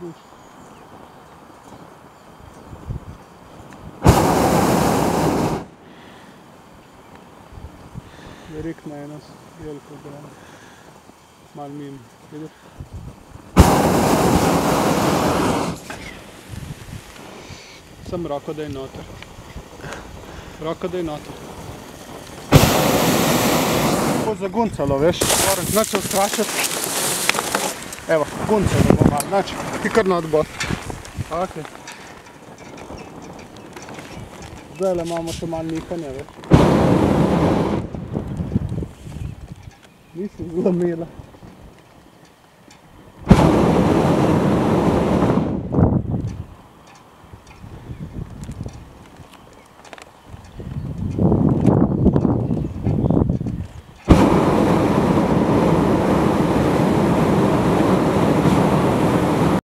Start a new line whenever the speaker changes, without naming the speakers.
ruši. Direktno je nas veliko gremo. Malo mimo, vidiš? Sam roko daj noter. Roko daj noter. Bo zaguncalo, veš? Moram znači ustrašati. Evo, guncalo bo malo, znači, ti kar na odbor. Ok. Zdajle imamo še malo nihanja, veš? Nisi zlomila.